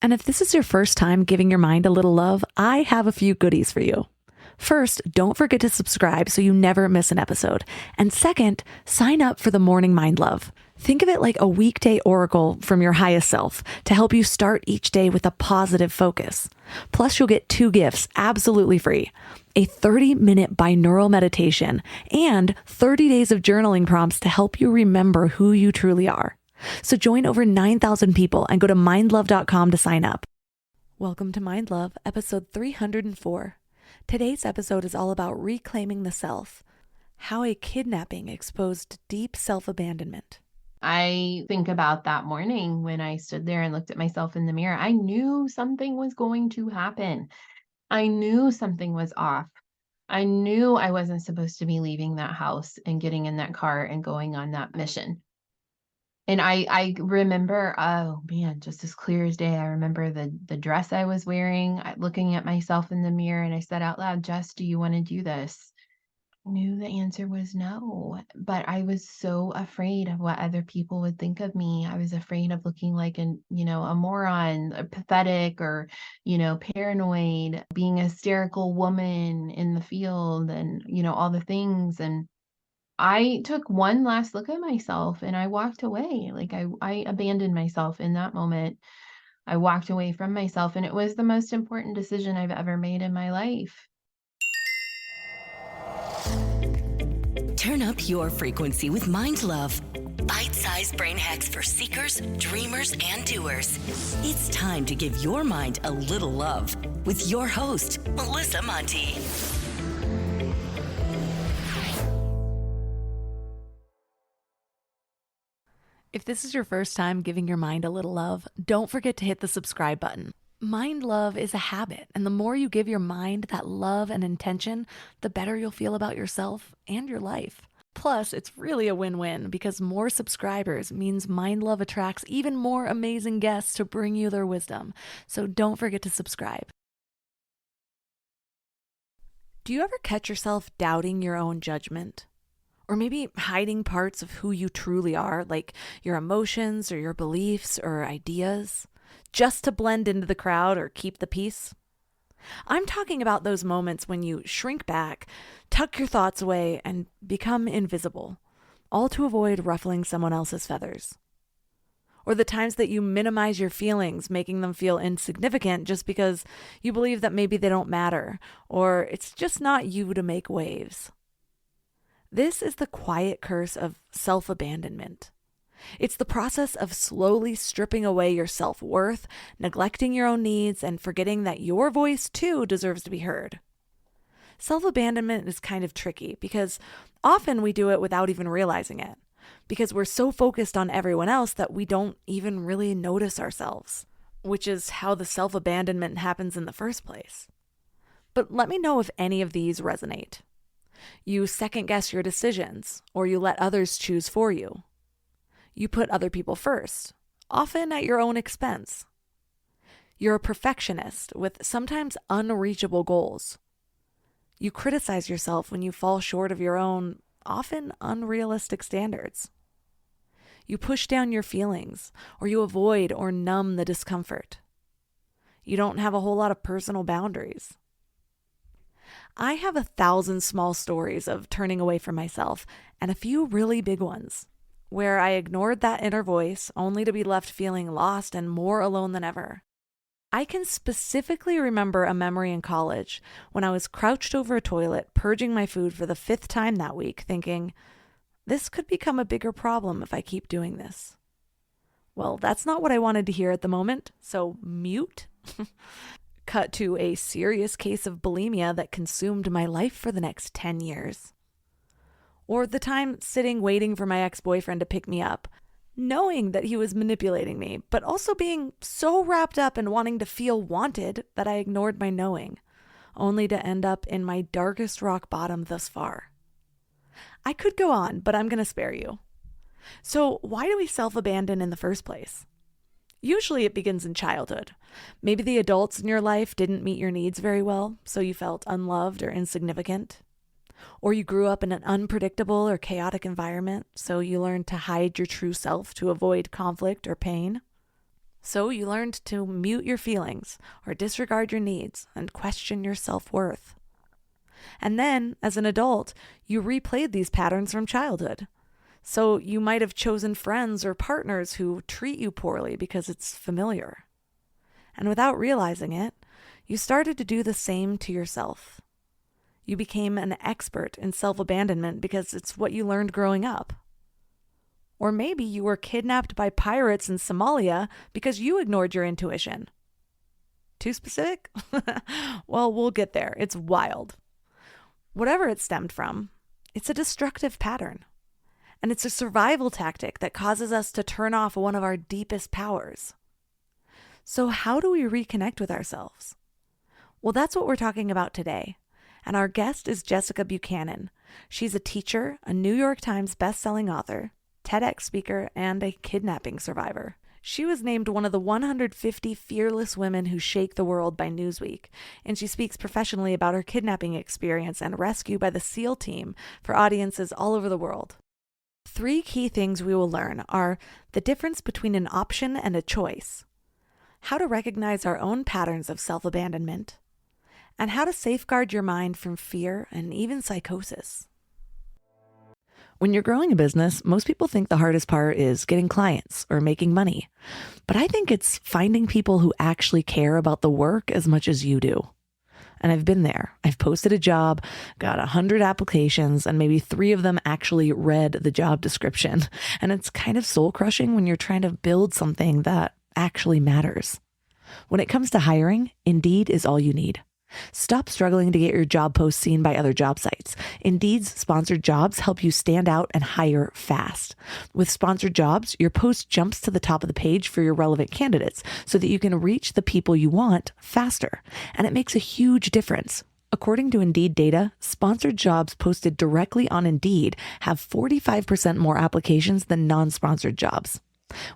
And if this is your first time giving your mind a little love, I have a few goodies for you. First, don't forget to subscribe so you never miss an episode. And second, sign up for the Morning Mind Love. Think of it like a weekday oracle from your highest self to help you start each day with a positive focus. Plus, you'll get two gifts absolutely free: a 30-minute binaural meditation and 30 days of journaling prompts to help you remember who you truly are. So join over 9,000 people and go to mindlove.com to sign up. Welcome to Mind Love, episode 304. Today's episode is all about reclaiming the self, how a kidnapping exposed deep self-abandonment. I think about that morning when I stood there and looked at myself in the mirror. I knew something was going to happen. I knew something was off. I knew I wasn't supposed to be leaving that house and getting in that car and going on that mission. And I remember, oh man, just as clear as day, I remember the dress I was wearing, looking at myself in the mirror, and I said out loud, "Jess, do you want to do this?" Knew the answer was no, but I was so afraid of what other people would think of me. I was afraid of looking like a moron, pathetic, or, paranoid, being a hysterical woman in the field and, all the things. And I took one last look at myself and I walked away. Like I abandoned myself in that moment. I walked away from myself, and it was the most important decision I've ever made in my life. Turn up your frequency with Mind Love. Bite-sized brain hacks for seekers, dreamers, and doers. It's time to give your mind a little love with your host, Melissa Monti. If this is your first time giving your mind a little love, don't forget to hit the subscribe button. Mind love is a habit, and the more you give your mind that love and intention, the better you'll feel about yourself and your life. Plus, it's really a win-win because more subscribers means Mind Love attracts even more amazing guests to bring you their wisdom. So don't forget to subscribe. Do you ever catch yourself doubting your own judgment? Or maybe hiding parts of who you truly are, like your emotions or your beliefs or ideas, just to blend into the crowd or keep the peace? I'm talking about those moments when you shrink back, tuck your thoughts away, and become invisible, all to avoid ruffling someone else's feathers. Or the times that you minimize your feelings, making them feel insignificant just because you believe that maybe they don't matter, or it's just not you to make waves. This is the quiet curse of self-abandonment. It's the process of slowly stripping away your self-worth, neglecting your own needs, and forgetting that your voice too deserves to be heard. Self-abandonment is kind of tricky because often we do it without even realizing it, because we're so focused on everyone else that we don't even really notice ourselves, which is how the self-abandonment happens in the first place. But let me know if any of these resonate. You second-guess your decisions, or you let others choose for you. You put other people first, often at your own expense. You're a perfectionist with sometimes unreachable goals. You criticize yourself when you fall short of your own, often unrealistic standards. You push down your feelings, or you avoid or numb the discomfort. You don't have a whole lot of personal boundaries. I have 1,000 small stories of turning away from myself and a few really big ones, where I ignored that inner voice only to be left feeling lost and more alone than ever. I can specifically remember a memory in college when I was crouched over a toilet, purging my food for the 5th time that week, thinking, this could become a bigger problem if I keep doing this. Well, that's not what I wanted to hear at the moment, so mute. Cut to a serious case of bulimia that consumed my life for the next 10 years. Or the time sitting waiting for my ex-boyfriend to pick me up, knowing that he was manipulating me, but also being so wrapped up in wanting to feel wanted that I ignored my knowing, only to end up in my darkest rock bottom thus far. I could go on, but I'm going to spare you. So why do we self-abandon in the first place? Usually it begins in childhood. Maybe the adults in your life didn't meet your needs very well, so you felt unloved or insignificant. Or you grew up in an unpredictable or chaotic environment, so you learned to hide your true self to avoid conflict or pain. So you learned to mute your feelings or disregard your needs and question your self-worth. And then, as an adult, you replayed these patterns from childhood. So you might have chosen friends or partners who treat you poorly because it's familiar. And without realizing it, you started to do the same to yourself. You became an expert in self-abandonment because it's what you learned growing up. Or maybe you were kidnapped by pirates in Somalia because you ignored your intuition. Too specific? Well, we'll get there. It's wild. Whatever it stemmed from, it's a destructive pattern. And it's a survival tactic that causes us to turn off one of our deepest powers. So how do we reconnect with ourselves? Well, that's what we're talking about today. And our guest is Jessica Buchanan. She's a teacher, a New York Times bestselling author, TEDx speaker, and a kidnapping survivor. She was named one of the 150 fearless women who shake the world by Newsweek, and she speaks professionally about her kidnapping experience and rescue by the SEAL team for audiences all over the world. 3 key things we will learn are the difference between an option and a choice, how to recognize our own patterns of self-abandonment, and how to safeguard your mind from fear and even psychosis. When you're growing a business, most people think the hardest part is getting clients or making money. But I think it's finding people who actually care about the work as much as you do. And I've been there. I've posted a job, got 100 applications, and maybe 3 of them actually read the job description. And it's kind of soul-crushing when you're trying to build something that actually matters. When it comes to hiring, Indeed is all you need. Stop struggling to get your job posts seen by other job sites. Indeed's sponsored jobs help you stand out and hire fast. With sponsored jobs, your post jumps to the top of the page for your relevant candidates so that you can reach the people you want faster. And it makes a huge difference. According to Indeed data, sponsored jobs posted directly on Indeed have 45% more applications than non-sponsored jobs.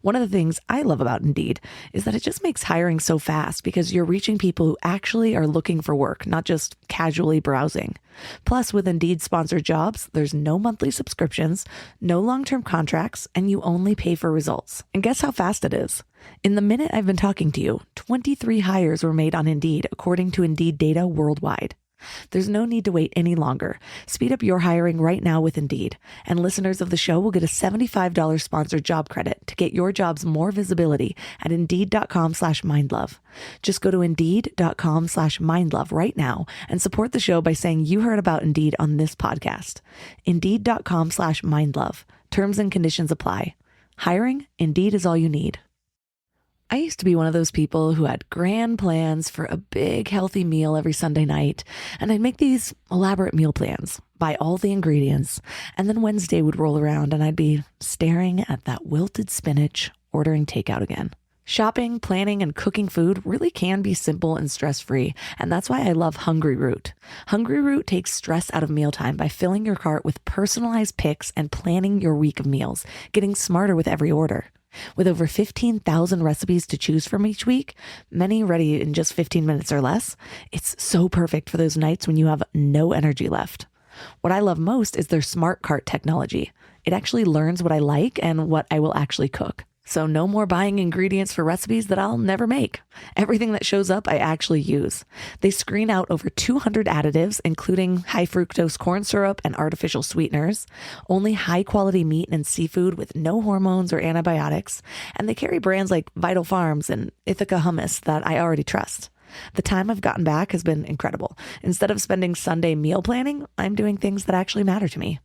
One of the things I love about Indeed is that it just makes hiring so fast because you're reaching people who actually are looking for work, not just casually browsing. Plus, with Indeed sponsored jobs, there's no monthly subscriptions, no long-term contracts, and you only pay for results. And guess how fast it is? In the minute I've been talking to you, 23 hires were made on Indeed, according to Indeed data worldwide. There's no need to wait any longer. Speed up your hiring right now with Indeed. And listeners of the show will get a $75 sponsored job credit to get your jobs more visibility at Indeed.com/mindlove. Just go to Indeed.com/mindlove right now and support the show by saying you heard about Indeed on this podcast. Indeed.com/mindlove. Terms and conditions apply. Hiring? Indeed is all you need. I used to be one of those people who had grand plans for a big healthy meal every Sunday night, and I'd make these elaborate meal plans, buy all the ingredients, and then Wednesday would roll around and I'd be staring at that wilted spinach, ordering takeout again. Shopping, planning, and cooking food really can be simple and stress-free, and that's why I love Hungry Root. Hungry Root takes stress out of mealtime by filling your cart with personalized picks and planning your week of meals, getting smarter with every order. With over 15,000 recipes to choose from each week, many ready in just 15 minutes or less, it's so perfect for those nights when you have no energy left. What I love most is their smart cart technology. It actually learns what I like and what I will actually cook. So no more buying ingredients for recipes that I'll never make. Everything that shows up, I actually use. They screen out over 200 additives, including high fructose corn syrup and artificial sweeteners, only high quality meat and seafood with no hormones or antibiotics, and they carry brands like Vital Farms and Ithaca hummus that I already trust. The time I've gotten back has been incredible. Instead of spending Sunday meal planning, I'm doing things that actually matter to me.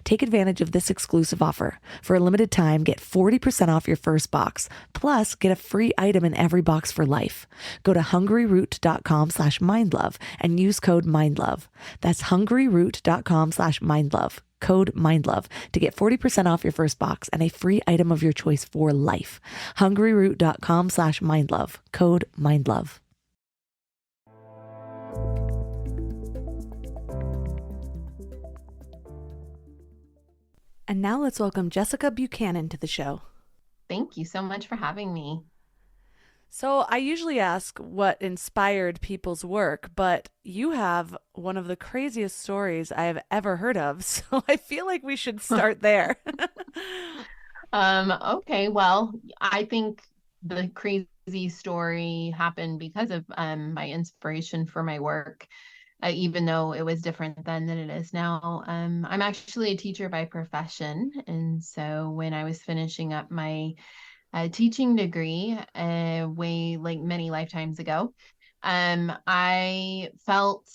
Take advantage of this exclusive offer. For a limited time, get 40% off your first box, plus get a free item in every box for life. Go to hungryroot.com/mindlove and use code mindlove. That's hungryroot.com/mindlove, code mindlove, to get 40% off your first box and a free item of your choice for life. hungryroot.com/mindlove, code mindlove. And now let's welcome Jessica Buchanan to the show. Thank you so much for having me. So I usually ask what inspired people's work, but you have one of the craziest stories I have ever heard of. So I feel like we should start there. Okay, well, I think the crazy story happened because of my inspiration for my work, even though it was different then than it is now. I'm actually a teacher by profession. And so when I was finishing up my teaching degree way like many lifetimes ago, I felt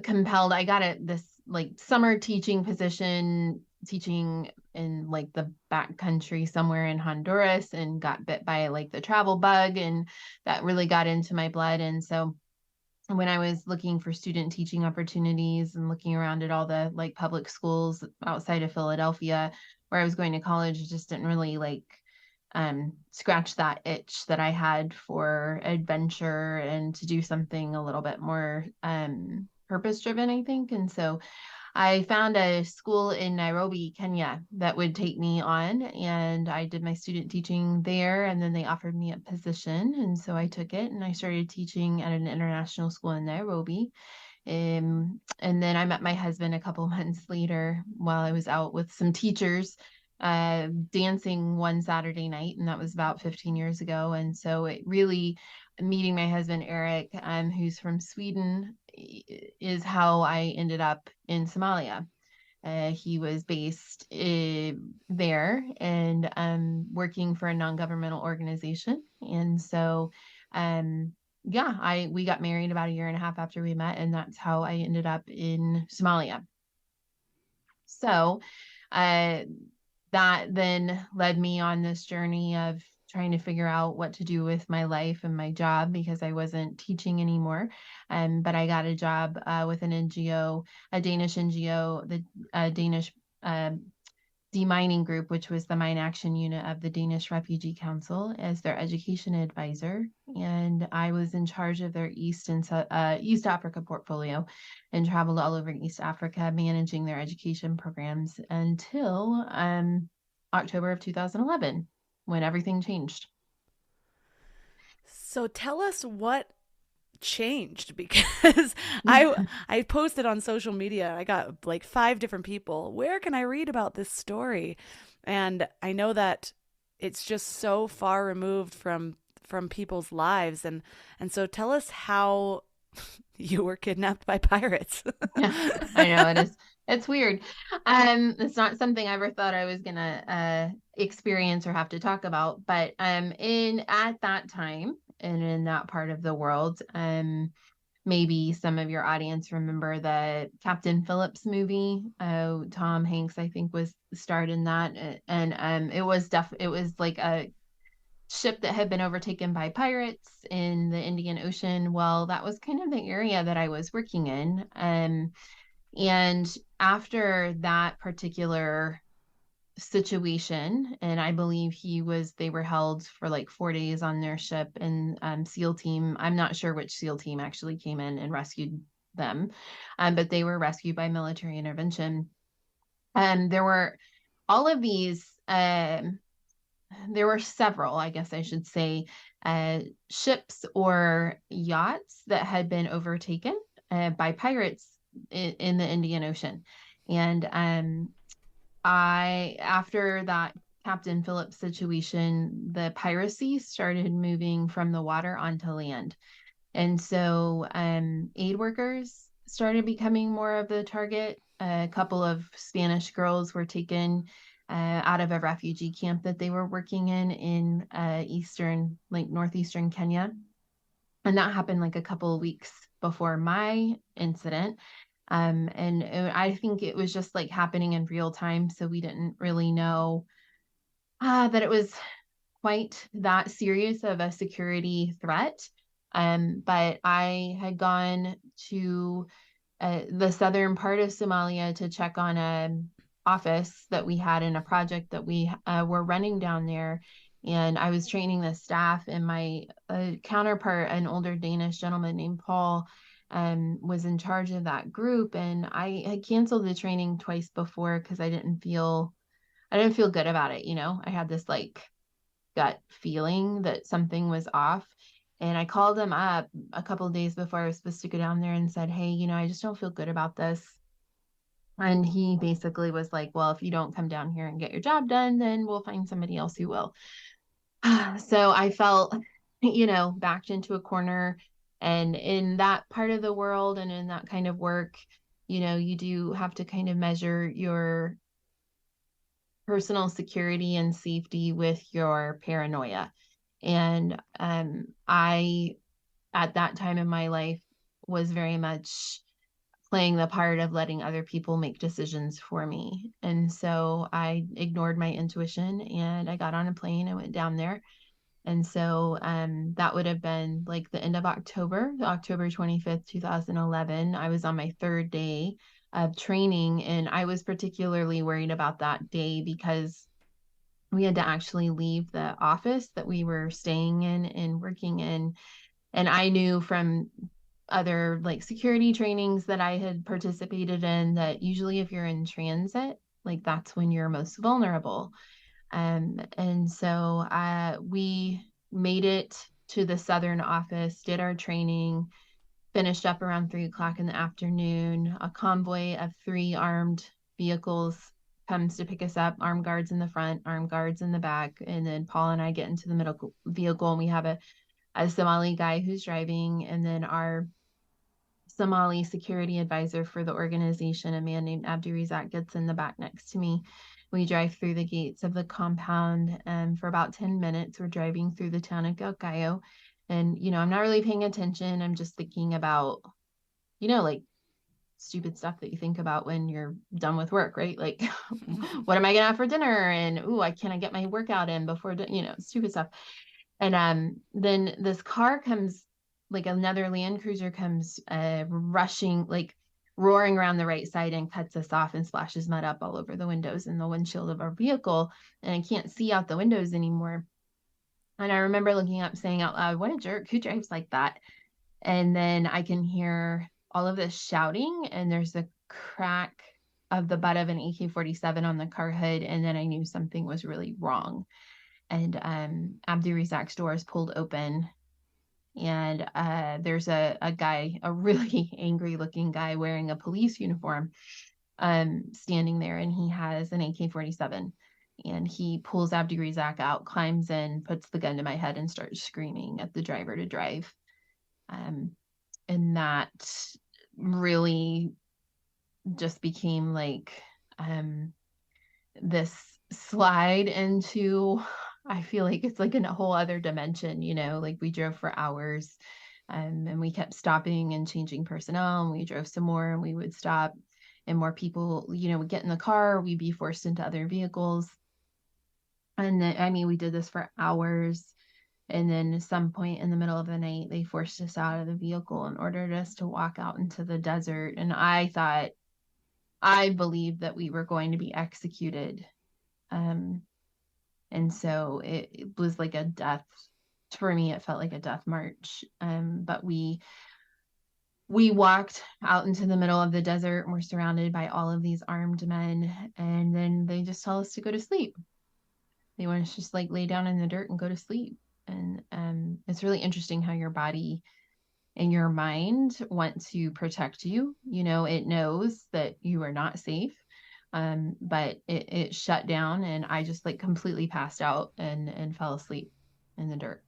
compelled. I got this like summer teaching position, teaching in like the back country somewhere in Honduras, and got bit by like the travel bug, and that really got into my blood. And so when I was looking for student teaching opportunities and looking around at all the like public schools outside of Philadelphia where I was going to college, it just didn't really like scratch that itch that I had for adventure and to do something a little bit more purpose driven, I think. And so I found a school in Nairobi, Kenya, that would take me on, and I did my student teaching there, and then they offered me a position, and so I took it, and I started teaching at an international school in Nairobi. And then I met my husband a couple months later while I was out with some teachers dancing one Saturday night, and that was about 15 years ago. And so it really, meeting my husband Eric, who's from Sweden, is how I ended up in Somalia. He was based there and working for a non-governmental organization. And so, yeah, we got married about a year and a half after we met, and that's how I ended up in Somalia. So, uh, that then led me on this journey of trying to figure out what to do with my life and my job, because I wasn't teaching anymore. But I got a job with an NGO, a Danish NGO, the Danish demining group, which was the mine action unit of the Danish Refugee Council, as their education advisor. And I was in charge of their East Africa portfolio, and traveled all over East Africa managing their education programs until October of 2011, when everything changed. So tell us what changed, because I posted on social media. I got like 5 different people. Where can I read about this story? And I know that it's just so far removed from people's lives, and so tell us how you were kidnapped by pirates. Yeah, I know it is. It's weird. It's not something I ever thought I was gonna experience or have to talk about. But in at that time and in that part of the world, maybe some of your audience remember the Captain Phillips movie. Tom Hanks, I think, was starred in that, and it was like a ship that had been overtaken by pirates in the Indian Ocean. Well, that was kind of the area that I was working in. And after that particular situation, and I believe they were held for like 4 days on their ship, and SEAL team, I'm not sure which SEAL team actually came in and rescued them, but they were rescued by military intervention. And there were all of these, there were several, I guess I should say, ships or yachts that had been overtaken by pirates in the Indian Ocean. And after that Captain Phillips situation, the piracy started moving from the water onto land. And so aid workers started becoming more of the target. A couple of Spanish girls were taken out of a refugee camp that they were working in northeastern Kenya. And that happened like a couple of weeks before my incident. And I think it was just like happening in real time. So we didn't really know that it was quite that serious of a security threat. But I had gone to the southern part of Somalia to check on an office that we had in a project that we were running down there. And I was training the staff, and my counterpart, an older Danish gentleman named Paul, was in charge of that group. And I had canceled the training twice before because I didn't feel good about it. I had this like gut feeling that something was off. And I called him up a couple of days before I was supposed to go down there and said, hey, I just don't feel good about this. And he basically was like, well, if you don't come down here and get your job done, then we'll find somebody else who will. So I felt, backed into a corner. And in that part of the world and in that kind of work, you do have to kind of measure your personal security and safety with your paranoia. And I, at that time in my life, was very much playing the part of letting other people make decisions for me. And so I ignored my intuition and I got on a plane and went down there. And so that would have been like the end of October, October 25th, 2011. I was on my third day of training, and I was particularly worried about that day because we had to actually leave the office that we were staying in and working in. And I knew from other like security trainings that I had participated in that usually if you're in transit, like that's when you're most vulnerable. And so we made it to the southern office, did our training, finished up around 3 o'clock in the afternoon. A convoy of 3 armed vehicles comes to pick us up, armed guards in the front, armed guards in the back. And then Paul and I get into the middle vehicle, and we have a Somali guy who's driving, and then our Somali security advisor for the organization, a man named Abdurizak, gets in the back next to me. We drive through the gates of the compound, and for about 10 minutes, we're driving through the town of Galkayo. And, I'm not really paying attention. I'm just thinking about, like stupid stuff that you think about when you're done with work, right? Like, what am I gonna have for dinner? And, can I get my workout in before, stupid stuff. And then this car comes, like another Land Cruiser comes rushing, like roaring around the right side and cuts us off and splashes mud up all over the windows and the windshield of our vehicle. And I can't see out the windows anymore. And I remember looking up saying out loud, what a jerk, who drives like that? And then I can hear all of this shouting, and there's a crack of the butt of an AK-47 on the car hood. And then I knew something was really wrong. And Abdurizak's door is pulled open, and there's a guy, a really angry looking guy wearing a police uniform, standing there, and he has an AK-47. And he pulls Abdurizak out, climbs in, puts the gun to my head, and starts screaming at the driver to drive. And that really just became like this slide into, I feel like it's like in a whole other dimension, like we drove for hours, and we kept stopping and changing personnel, and we drove some more, and we would stop, and more people, would get in the car, we'd be forced into other vehicles. And then, we did this for hours. And then at some point in the middle of the night, they forced us out of the vehicle and ordered us to walk out into the desert. And I believed that we were going to be executed. And so it was like a death. For me, it felt like a death march. But we walked out into the middle of the desert, and we're surrounded by all of these armed men. And then they just tell us to go to sleep. They want us to just like lay down in the dirt and go to sleep. And it's really interesting how your body and your mind want to protect you. It knows that you are not safe, but it shut down, and I just like completely passed out and fell asleep in the dirt.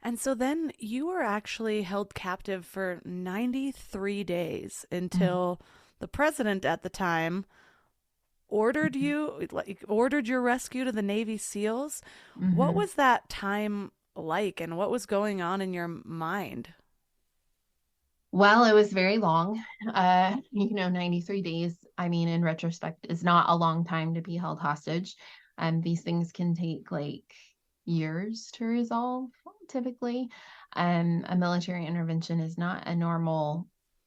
And so then you were actually held captive for 93 days until the president at the time ordered your rescue to the Navy SEALs. Mm-hmm. What was that time like, and what was going on in your mind? Well, it was very long. 93 days, in retrospect, is not a long time to be held hostage. These things can take like years to resolve, typically. A military intervention is not a normal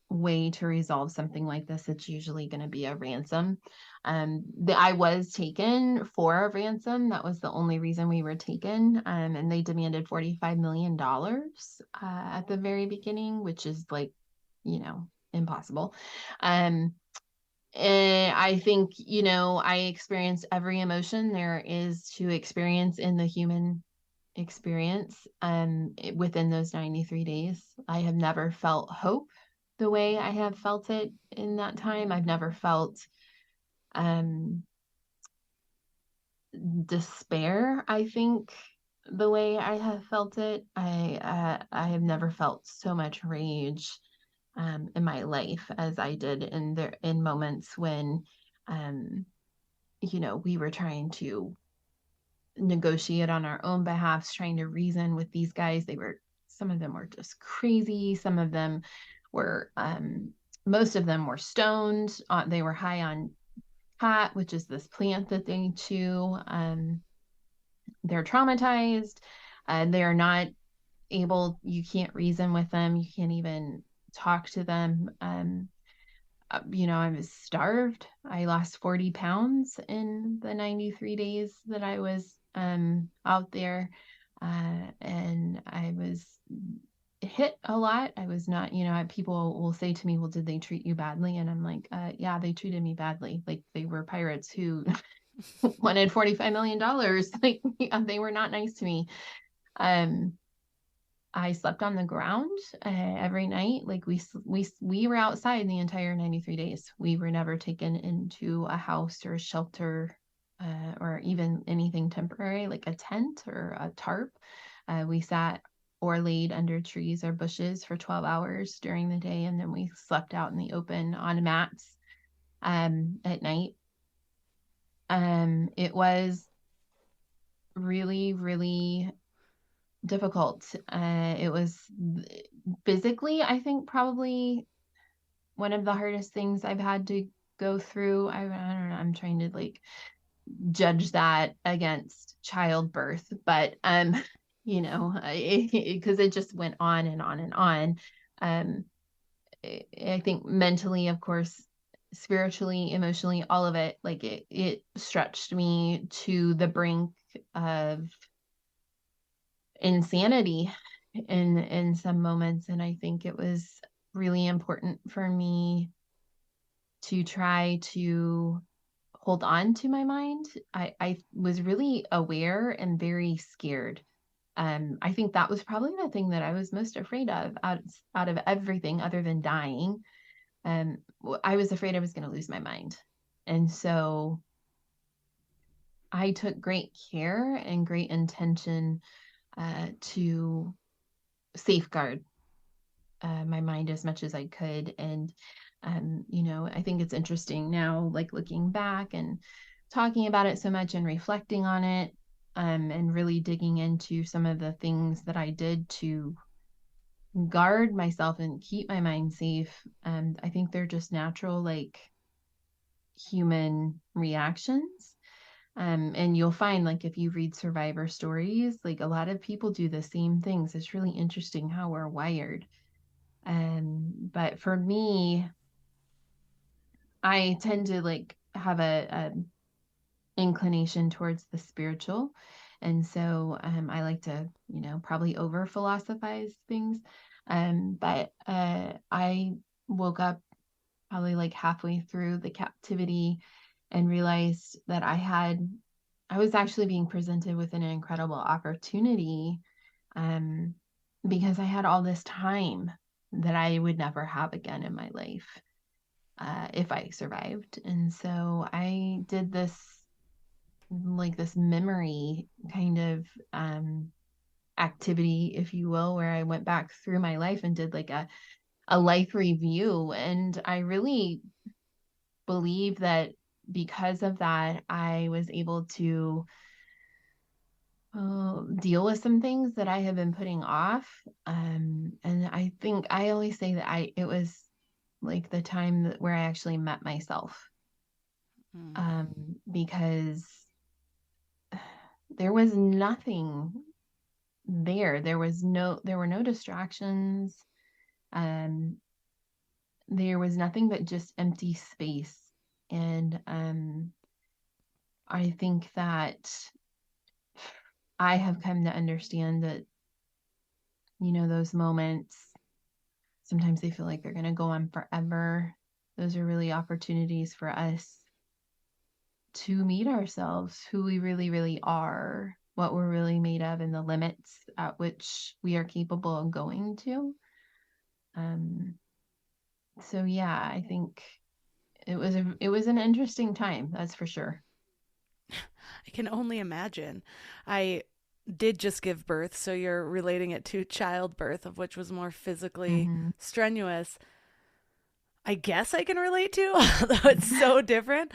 way to resolve something like this. It's usually going to be a ransom. I was taken for a ransom. That was the only reason we were taken. And they demanded $45 million at the very beginning, which is like, impossible. And I think, I experienced every emotion there is to experience in the human experience within those 93 days. I have never felt hope the way I have felt it in that time. I've never felt um, despair, I think, the way I have felt it. I have never felt so much rage in my life as I did in moments when we were trying to negotiate on our own behalfs, trying to reason with these guys. Some of them were just crazy. Some of them were, most of them were stoned. They were high on pot, which is this plant that they chew. They're traumatized. They are not you can't reason with them. You can't even talk to them. I was starved. I lost 40 pounds in the 93 days that I was out there. And I was hit a lot. I was not, people will say to me, well, did they treat you badly? And I'm like, yeah, they treated me badly. Like they were pirates who wanted $45 million. Like they were not nice to me. I slept on the ground every night. Like we were outside the entire 93 days. We were never taken into a house or a shelter or even anything temporary, like a tent or a tarp. We sat or laid under trees or bushes for 12 hours during the day, and then we slept out in the open on mats at night. It was really, really difficult. It was physically, I think, probably one of the hardest things I've had to go through. I don't know. I'm trying to like judge that against childbirth, but because it just went on and on and on. I think mentally, of course, spiritually, emotionally, all of it, like it stretched me to the brink of insanity in some moments. And I think it was really important for me to try to hold on to my mind. I was really aware and very scared. I think that was probably the thing that I was most afraid of out of everything other than dying. I was afraid I was going to lose my mind. And so I took great care and great intention to safeguard my mind as much as I could. And, I think it's interesting now, like looking back and talking about it so much and reflecting on it, and really digging into some of the things that I did to guard myself and keep my mind safe. And I think they're just natural, like human reactions. And you'll find, like, if you read survivor stories, like a lot of people do the same things. It's really interesting how we're wired. But for me, I tend to like have a inclination towards the spiritual. And so I like to, probably over philosophize things. But I woke up probably like halfway through the captivity and realized that I was actually being presented with an incredible opportunity, because I had all this time that I would never have again in my life if I survived. And so I did this, like this memory kind of activity, if you will, where I went back through my life and did like a life review. And I really believe that because of that, I was able to deal with some things that I have been putting off. And I think I always say that it was like the time where I actually met myself, because there was nothing there. There were no distractions. There was nothing but just empty space. And I think that I have come to understand that, those moments, sometimes they feel like they're going to go on forever. Those are really opportunities for us to meet ourselves, who we really, really are, what we're really made of, and the limits at which we are capable of going to. So yeah, I think it was an interesting time, that's for sure. I can only imagine. I did just give birth, so you're relating it to childbirth, of which was more physically Mm-hmm. strenuous. I guess I can relate to, although it's so different.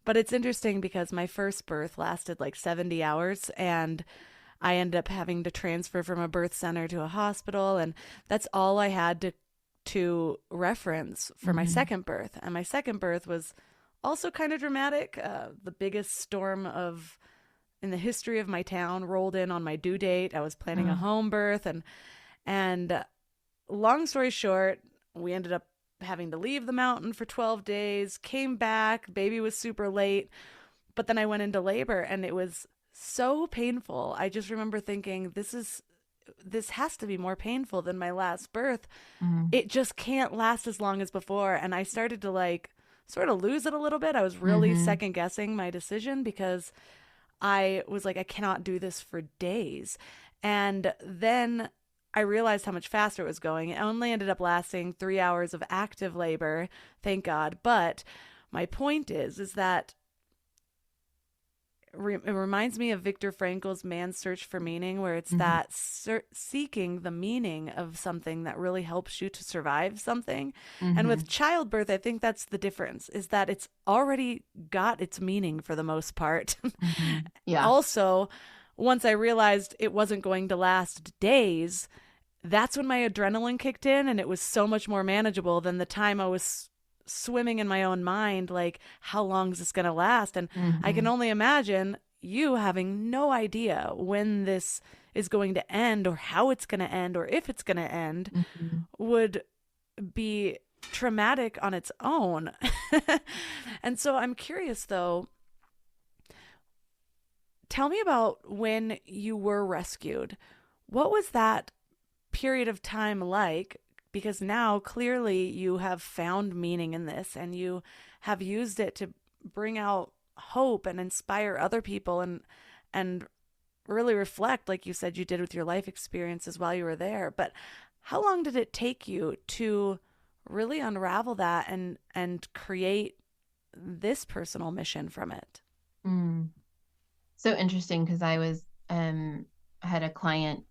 But it's interesting because my first birth lasted like 70 hours, and I ended up having to transfer from a birth center to a hospital, and that's all I had to reference for my Mm-hmm. second birth. And my second birth was also kind of dramatic. The biggest storm of in the history of my town rolled in on my due date. I was planning a Oh. home birth, and long story short, we ended up having to leave the mountain for 12 days, came back, baby was super late, but then I went into labor and it was so painful. I just remember thinking this has to be more painful than my last birth. Mm-hmm. It just can't last as long as before, and I started to like sort of lose it a little bit. I was really Mm-hmm. second guessing my decision because I was like, I cannot do this for days. And then I realized how much faster it was going. It only ended up lasting 3 hours of active labor, thank God. But my point is that it reminds me of Viktor Frankl's Man's Search for Meaning, where it's Mm-hmm. that seeking the meaning of something that really helps you to survive something. And Mm-hmm. with childbirth, I think that's the difference, is that it's already got its meaning for the most part. Mm-hmm. Yeah. Also, once I realized it wasn't going to last days, that's when my adrenaline kicked in, and it was so much more manageable than the time I was swimming in my own mind, like, how long is this going to last? And I Mm-hmm. can only imagine you having no idea when this is going to end, or how it's going to end, or if it's going to end, Mm-hmm. would be traumatic on its own. And so I'm curious, though, tell me about when you were rescued. What was that period of time like? Because now clearly you have found meaning in this, and you have used it to bring out hope and inspire other people, and really reflect, like you said you did with your life experiences while you were there. But how long did it take you to really unravel that and create this personal mission from it? Mm. So interesting, because I had a client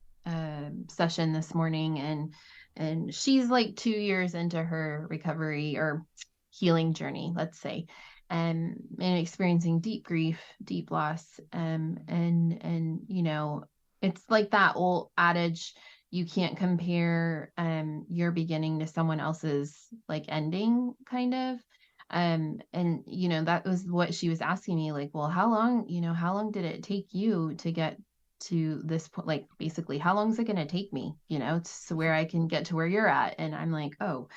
session this morning, and she's like 2 years into her recovery or healing journey, let's say, and experiencing deep grief, deep loss, and it's like that old adage, you can't compare your beginning to someone else's like ending, kind of. And that was what she was asking me, like, well, how long did it take you to get to this point? Like, basically, how long is it going to take me, to where I can get to where you're at? And I'm like, oh,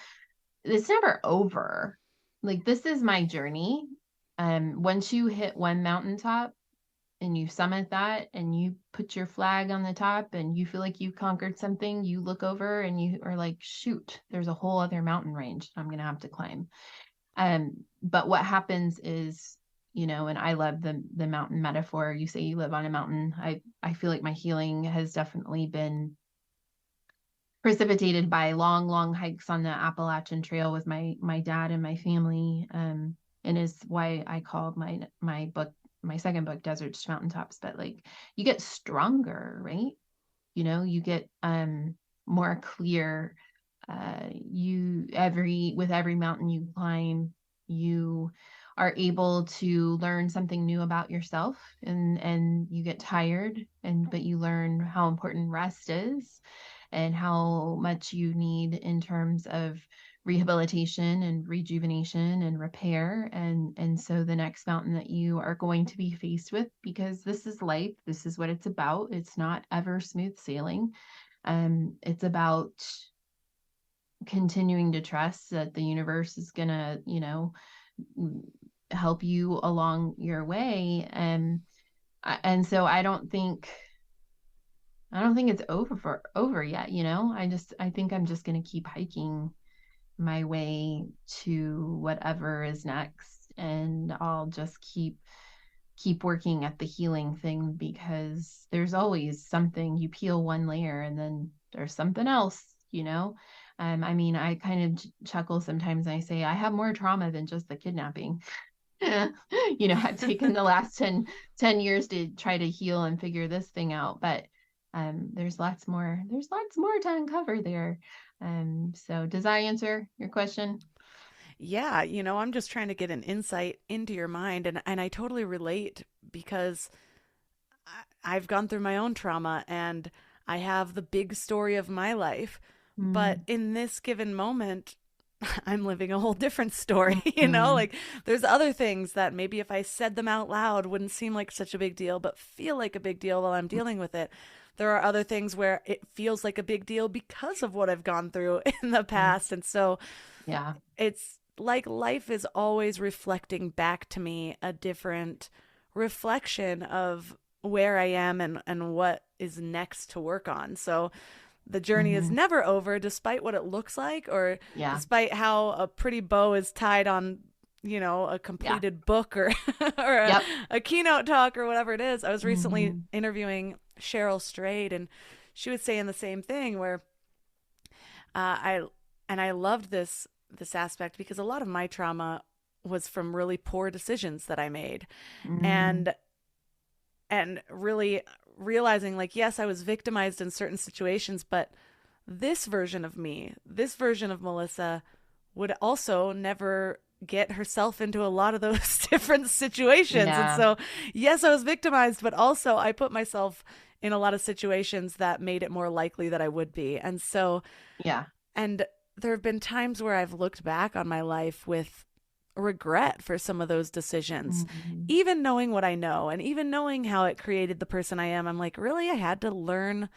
it's never over. Like, this is my journey. Once you hit one mountaintop and you summit that and you put your flag on the top and you feel like you conquered something, you look over and you are like, shoot, there's a whole other mountain range I'm going to have to climb. But what happens is, and I love the mountain metaphor. You say you live on a mountain. I feel like my healing has definitely been precipitated by long, long hikes on the Appalachian Trail with my dad and my family. And is why I called my book, my second book, Deserts to Mountaintops. But like, you get stronger, right? You get more clear. With every mountain you climb, you are able to learn something new about yourself, and you get tired, but you learn how important rest is and how much you need in terms of rehabilitation and rejuvenation and repair. And so the next mountain that you are going to be faced with, because this is life, this is what it's about, it's not ever smooth sailing. It's about continuing to trust that the universe is gonna, help you along your way. And so I don't think it's over yet. I think I'm just gonna keep hiking my way to whatever is next, and I'll just keep working at the healing thing, because there's always something. You peel one layer and then there's something else, you know. I mean, I kind of chuckle sometimes. I say I have more trauma than just the kidnapping. You know, I've taken the last 10 years to try to heal and figure this thing out, but there's lots more to uncover there. So does that answer your question? Yeah, I'm just trying to get an insight into your mind, and I totally relate because I've gone through my own trauma and I have the big story of my life. But Mm, in this given moment, I'm living a whole different story, mm, Like there's other things that maybe if I said them out loud wouldn't seem like such a big deal, but feel like a big deal while I'm dealing with it. There are other things where it feels like a big deal because of what I've gone through in the mm. past. And so Yeah. it's like life is always reflecting back to me a different reflection of where I am and what is next to work on. So the journey is Hmm. never over, despite what it looks like, or Yeah. despite how a pretty bow is tied on, a Yeah. completed book or or Yep. a keynote talk or whatever it is. I was recently Hmm. interviewing Cheryl Strayed, and she was saying the same thing where I and I loved this aspect because a lot of my trauma was from really poor decisions that I made, Mm, and really realizing like yes, I was victimized in certain situations, but this version of me, this version of Melissa would also never get herself into a lot of those different situations. And yeah. so, yes, I was victimized, but also I put myself in a lot of situations that made it more likely that I would be. And so, Yeah. and there have been times where I've looked back on my life with regret for some of those decisions. Hmm. Even knowing what I know and even knowing how it created the person I am, I'm like, really? I had to learn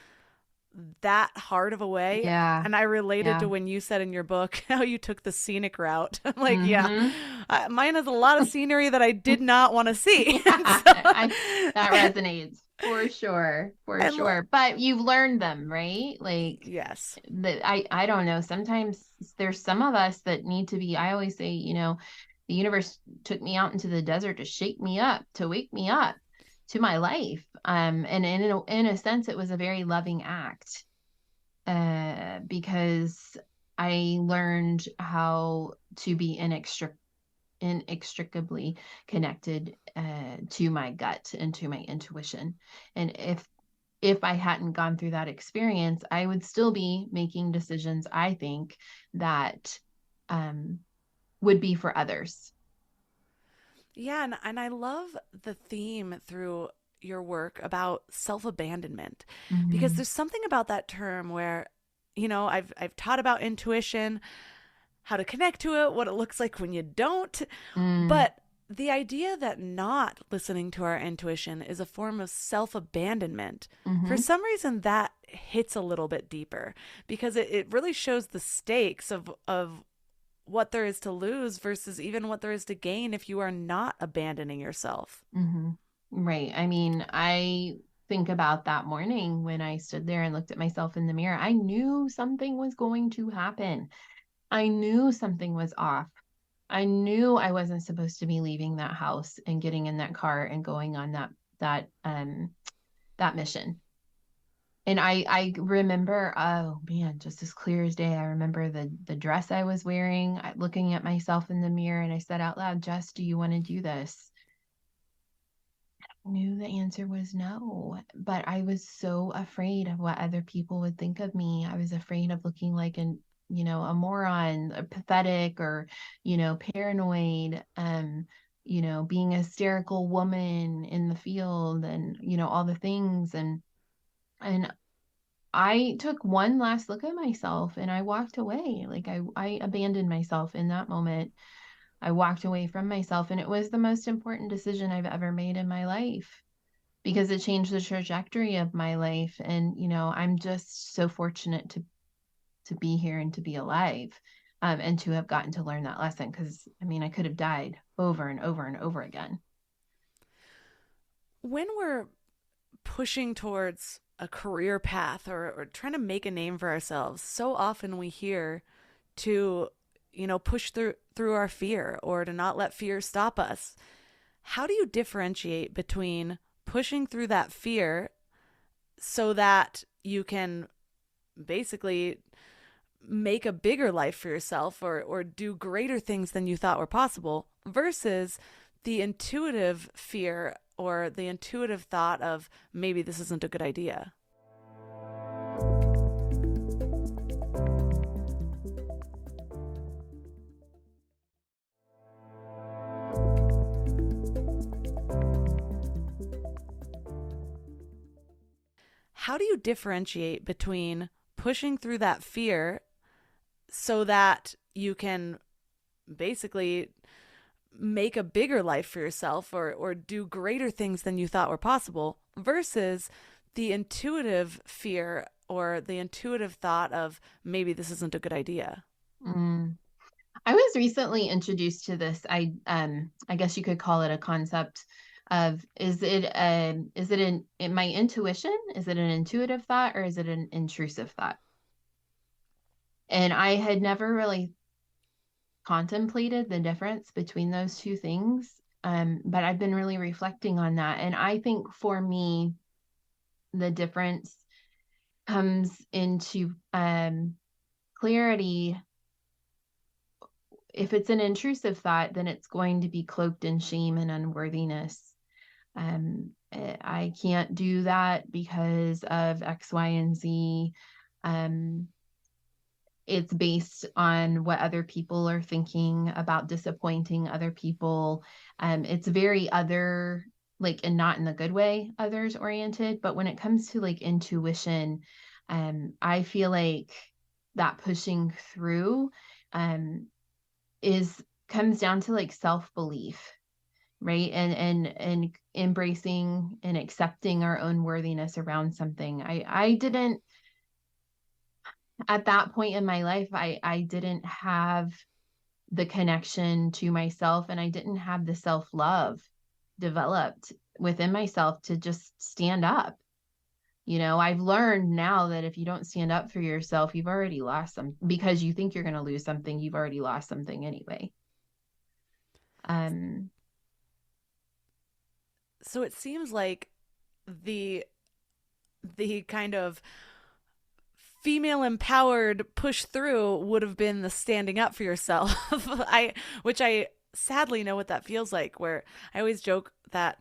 that hard of a way. Yeah. And I related to Yeah. when you said in your book how you took the scenic route. I'm like, yeah, Hmm. mine has a lot of scenery that I did not want to see. Yeah. And so, That resonates for sure. For and sure. But you've learned them, right? Like, yes, I don't know. Sometimes there's some of us that need to be, I always say, the universe took me out into the desert to shake me up, to wake me up to my life. And in a sense, it was a very loving act, because I learned how to be inextricably connected, to my gut and to my intuition. And if I hadn't gone through that experience, I would still be making decisions, I think, that um, would be for others. yeah, and I love the theme through your work about self-abandonment because Mm-hmm. there's something about that term where I've taught about intuition, how to connect to it, what it looks like when you don't. Mm, But the idea that not listening to our intuition is a form of self abandonment, for mm-hmm. some reason that hits a little bit deeper because it really shows the stakes of what there is to lose versus even what there is to gain if you are not abandoning yourself. Mm-hmm. Right. I mean, I think about that morning when I stood there and looked at myself in the mirror. I knew something was going to happen. I knew something was off. I knew I wasn't supposed to be leaving that house and getting in that car and going on that mission. And I remember, oh man, just as clear as day, I remember the dress I was wearing, looking at myself in the mirror, and I said out loud, Jess, do you want to do this? I knew the answer was no, but I was so afraid of what other people would think of me. I was afraid of looking like a moron, or pathetic, or, paranoid, being a hysterical woman in the field, and, all the things. And I took one last look at myself and I walked away. Like, I abandoned myself in that moment. I walked away from myself, and it was the most important decision I've ever made in my life, because it changed the trajectory of my life. And, I'm just so fortunate to be here and to be alive, and to have gotten to learn that lesson. Because, I mean, I could have died over and over and over again. When we're pushing towards a career path or trying to make a name for ourselves, so often we hear to push through our fear, or to not let fear stop us. How do you differentiate between pushing through that fear so that you can basically make a bigger life for yourself, or do greater things than you thought were possible, versus the intuitive fear or the intuitive thought of maybe this isn't a good idea? How do you differentiate between pushing through that fear so that you can basically make a bigger life for yourself, or do greater things than you thought were possible, versus the intuitive fear or the intuitive thought of maybe this isn't a good idea? Mm. I was recently introduced to this. I guess you could call it a concept of, is it my intuition? Is it an intuitive thought, or is it an intrusive thought? And I had never really contemplated the difference between those two things. But I've been really reflecting on that. And I think for me, the difference comes into clarity. If it's an intrusive thought, then it's going to be cloaked in shame and unworthiness. I can't do that because of X, Y, and Z. It's based on what other people are thinking about disappointing other people. It's very other, like, and not in the good way, others oriented. But when it comes to like intuition, I feel like that pushing through comes down to like self-belief, right? And embracing and accepting our own worthiness around something. I didn't, at that point in my life, I didn't have the connection to myself, and I didn't have the self-love developed within myself to just stand up. I've learned now that if you don't stand up for yourself, you've already lost some, because you think you're going to lose something, you've already lost something anyway. So it seems like the kind of female empowered push through would have been the standing up for yourself. Which I sadly know what that feels like, where I always joke that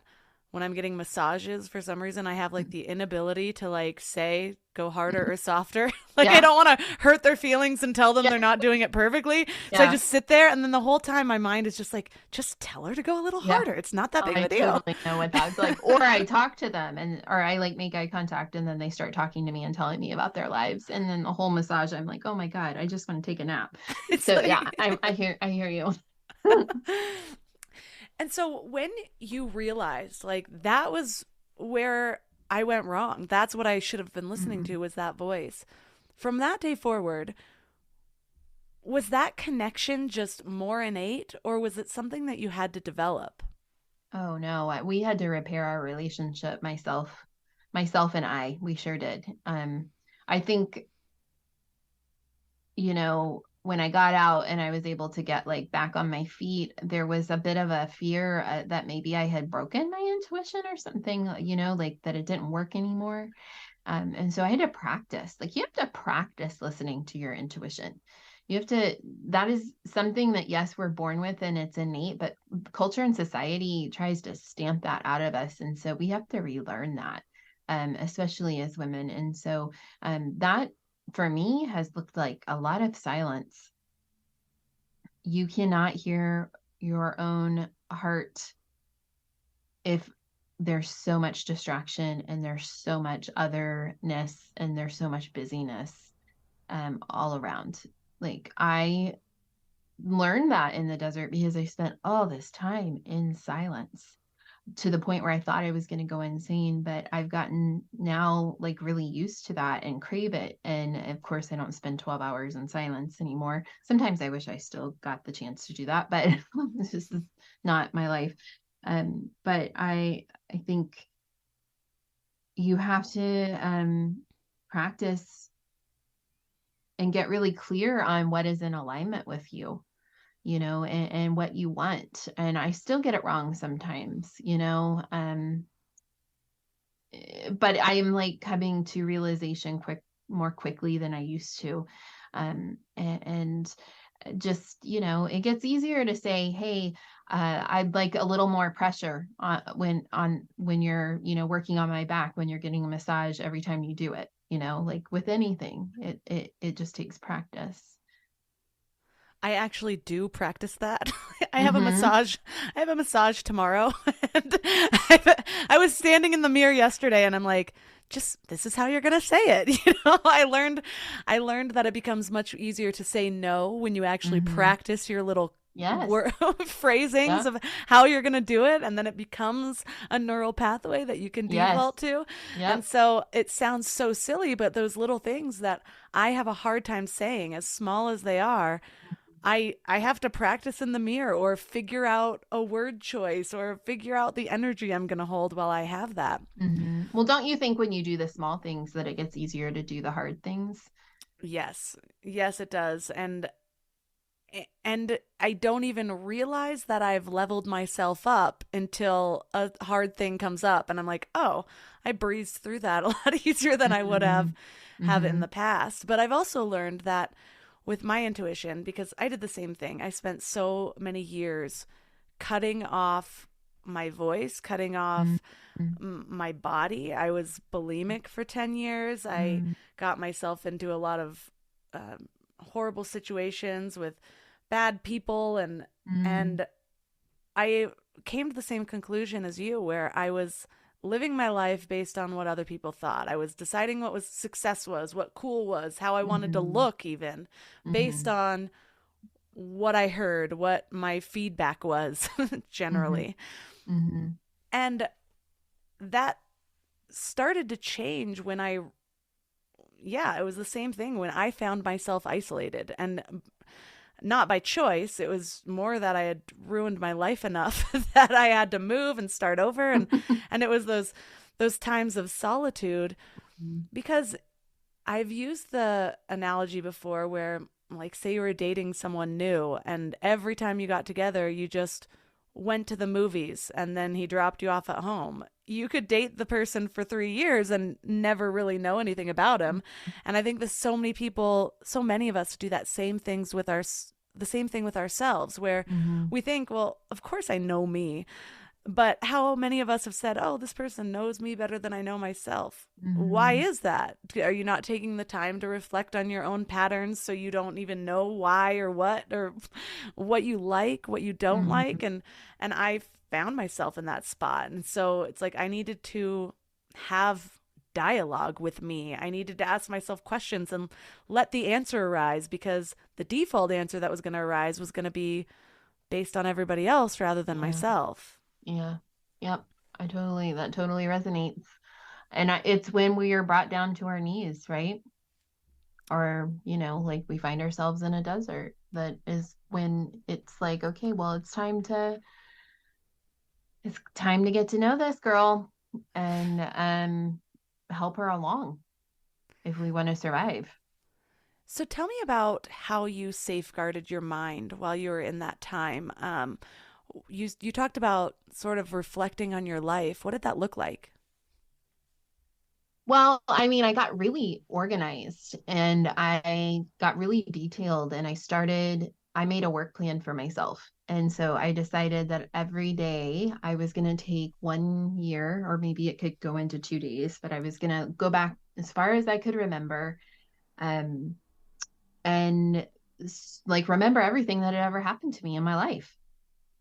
when I'm getting massages, for some reason I have like the inability to like say go harder or softer. Like, Yeah. I don't want to hurt their feelings and tell them they're not doing it perfectly. So I just sit there, and then the whole time my mind is just like, just tell her to go a little harder. It's not that big of a deal. I totally know what that's like. Or I talk to them, or I like make eye contact, and then they start talking to me and telling me about their lives. And then the whole massage, I'm like, oh my God, I just want to take a nap. So like... yeah, I hear you. And so when you realized like that was where I went wrong, that's what I should have been listening to, was that voice. From that day forward, was that connection just more innate, or was it something that you had to develop? Oh no, we had to repair our relationship, myself and I. We sure did. I think, when I got out and I was able to get like back on my feet, there was a bit of a fear that maybe I had broken my intuition or something, like that it didn't work anymore. And so I had to practice. Like, you have to practice listening to your intuition. That is something that, yes, we're born with and it's innate, but culture and society tries to stamp that out of us. And so we have to relearn that, especially as women. And so that for me has looked like a lot of silence. You cannot hear your own heart if there's so much distraction, and there's so much otherness, and there's so much busyness all around. Like, I learned that in the desert because I spent all this time in silence, to the point where I thought I was going to go insane. But I've gotten now like really used to that and crave it. And of course, I don't spend 12 hours in silence anymore. Sometimes I wish I still got the chance to do that, but this is not my life. But I think you have to practice and get really clear on what is in alignment with you, and what you want. And I still get it wrong sometimes, but I am like coming to realization more quickly than I used to. And just, it gets easier to say, hey, I'd like a little more pressure when you're, working on my back, when you're getting a massage every time you do it, like with anything, it just takes practice. I actually do practice that. I have a Mm-hmm. massage. I have a massage tomorrow, and I was standing in the mirror yesterday, and I'm like, just this is how you're gonna say it. I learned that it becomes much easier to say no when you actually Mm-hmm. practice your little Yes. word phrasings Yep. of how you're gonna do it, and then it becomes a neural pathway that you can Yes. default to. And Yep. so it sounds so silly, but those little things that I have a hard time saying, as small as they are, I have to practice in the mirror or figure out a word choice or figure out the energy I'm going to hold while I have that. Mm-hmm. Well, don't you think when you do the small things that it gets easier to do the hard things? Yes. Yes, it does. And I don't even realize that I've leveled myself up until a hard thing comes up and I'm like, "Oh, I breezed through that a lot easier than I would Mm-hmm. have it in Mm-hmm. the past." But I've also learned that with my intuition, because I did the same thing. I spent so many years cutting off my voice, cutting off my body. I was bulimic for 10 years. I Mm-hmm. got myself into a lot of horrible situations with bad people, Mm-hmm. and I came to the same conclusion as you, where I was living my life based on what other people thought. I was deciding what was success was, what cool was, how I wanted to Mm-hmm. look, even based Mm-hmm. on what I heard, what my feedback was Mm-hmm. generally. Mm-hmm. And that started to change when yeah, it was the same thing when I found myself isolated, and not by choice. It was more that I had ruined my life enough that I had to move and start over. And it was those times of solitude, because I've used the analogy before where, like, say you were dating someone new, and every time you got together, you just went to the movies and then he dropped you off at home. You could date the person for 3 years and never really know anything about him. And I think that so many people, so many of us do that same things with the same thing with ourselves, where Mm-hmm. we think, well, of course I know me. But how many of us have said, oh, this person knows me better than I know myself? Why Mm-hmm. is that? Are you not taking the time to reflect on your own patterns so you don't even know why or what you like, what you don't Mm-hmm. like? And I found myself in that spot. And so it's like I needed to have dialogue with me. I needed to ask myself questions and let the answer arise, because the default answer that was going to arise was going to be based on everybody else rather than Yeah. myself. Yeah. Yep. That totally resonates. And it's when we are brought down to our knees, right? Or, like we find ourselves in a desert, that is when it's like, okay, well, it's time to get to know this girl and help her along if we want to survive. So tell me about how you safeguarded your mind while you were in that time. You talked about sort of reflecting on your life. What did that look like? Well, I mean, I got really organized and I got really detailed, and I made a work plan for myself. And so I decided that every day I was going to take 1 year, or maybe it could go into 2 days, but I was going to go back as far as I could remember, um, and like remember everything that had ever happened to me in my life,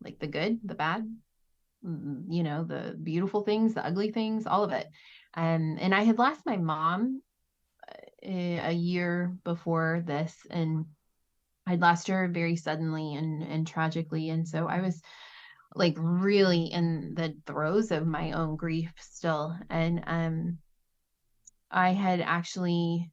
like the good, the bad, the beautiful things, the ugly things, all of it. And I had lost my mom a year before this, and I'd lost her very suddenly and tragically. And so I was like really in the throes of my own grief still. And I had actually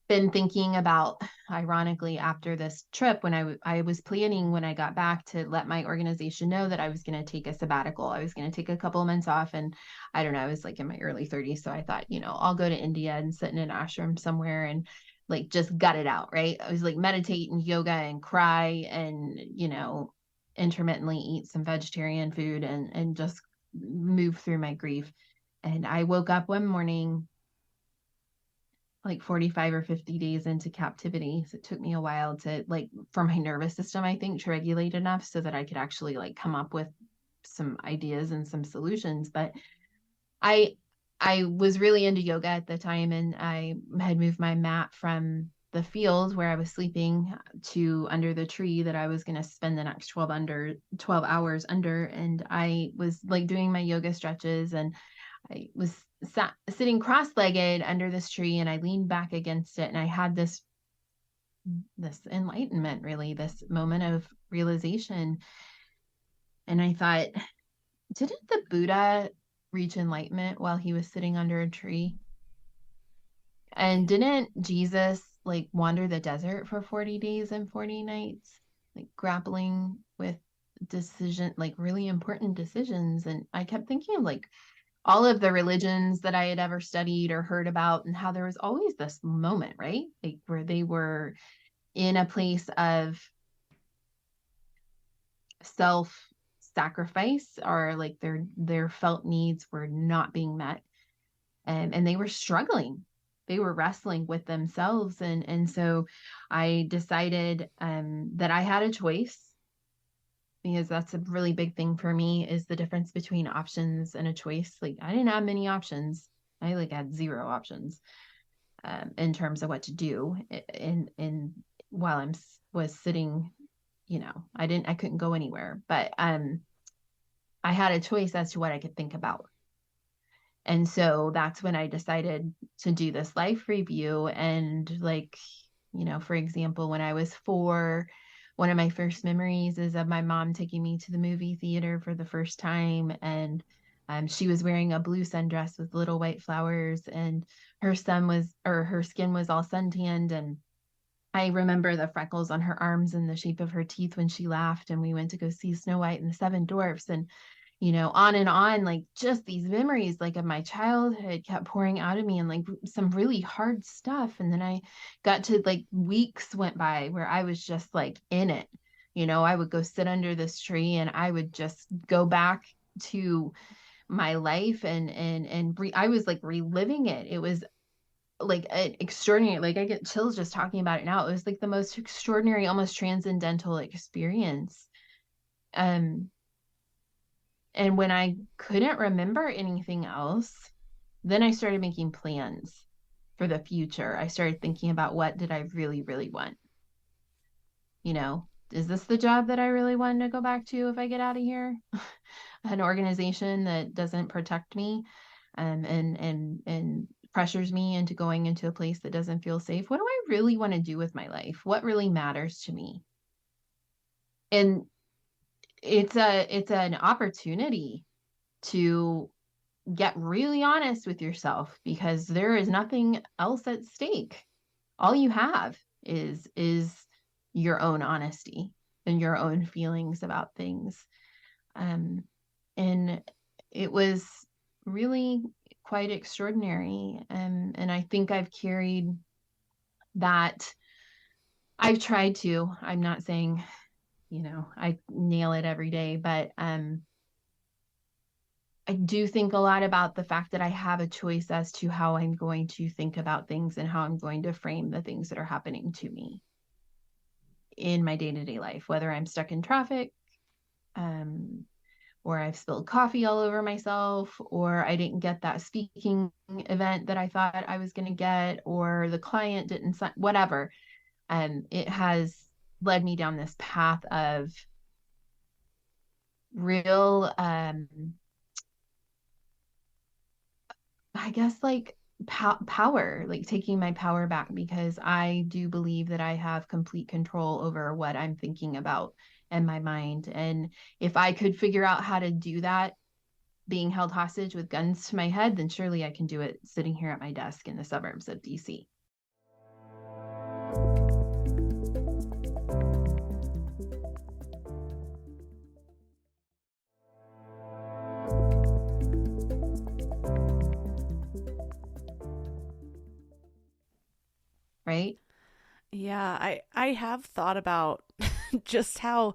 been thinking about, ironically, after this trip, when I was planning when I got back to let my organization know that I was going to take a sabbatical. I was going to take a couple of months off, and I don't know, I was like in my early 30s, so I thought, I'll go to India and sit in an ashram somewhere, and like just gut it out, right? I was like meditate and yoga and cry and, intermittently eat some vegetarian food and just move through my grief. And I woke up one morning like 45 or 50 days into captivity. So it took me a while to for my nervous system, I think, to regulate enough so that I could actually come up with some ideas and some solutions. But I was really into yoga at the time, and I had moved my mat from the field where I was sleeping to under the tree that I was going to spend the next 12 hours under. And I was doing my yoga stretches, and I was sitting cross-legged under this tree, and I leaned back against it, and I had this enlightenment, really, this moment of realization. And I thought, didn't the Buddha reach enlightenment while he was sitting under a tree? And didn't Jesus wander the desert for 40 days and 40 nights, grappling with really important decisions? And I kept thinking of all of the religions that I had ever studied or heard about, and how there was always this moment, right? Where they were in a place of self-sacrifice, or their felt needs were not being met, and they were struggling. They were wrestling with themselves. And so I decided that I had a choice, because that's a really big thing for me, is the difference between options and a choice. I didn't have many options. I had zero options in terms of what to do. And while was sitting, I couldn't go anywhere, but I had a choice as to what I could think about. And so that's when I decided to do this life review. And for example, when I was 4, one of my first memories is of my mom taking me to the movie theater for the first time. And she was wearing a blue sundress with little white flowers, and her skin was all suntanned. And I remember the freckles on her arms and the shape of her teeth when she laughed. And we went to go see Snow White and the Seven Dwarfs. And on and on, just these memories, of my childhood kept pouring out of me, and some really hard stuff. And then I got to weeks went by where I was just in it. I would go sit under this tree, and I would just go back to my life, and I was reliving it. It was an extraordinary, I get chills just talking about it now. It was the most extraordinary, almost transcendental experience. And when I couldn't remember anything else, then I started making plans for the future. I started thinking about, what did I really, really want? Is this the job that I really want to go back to if I get out of here? An organization that doesn't protect me and pressures me into going into a place that doesn't feel safe. What do I really want to do with my life? What really matters to me? And it's an opportunity to get really honest with yourself, because there is nothing else at stake. All you have is your own honesty and your own feelings about things. And it was really quite extraordinary. And I think I've carried that. I've tried to. I'm not saying, I nail it every day, but I do think a lot about the fact that I have a choice as to how I'm going to think about things and how I'm going to frame the things that are happening to me in my day-to-day life, whether I'm stuck in traffic, or I've spilled coffee all over myself, or I didn't get that speaking event that I thought I was going to get, or the client didn't sign, whatever. It has led me down this path of real, I guess power, taking my power back, because I do believe that I have complete control over what I'm thinking about in my mind. And if I could figure out how to do that, being held hostage with guns to my head, then surely I can do it sitting here at my desk in the suburbs of DC. right? Yeah, I have thought about just how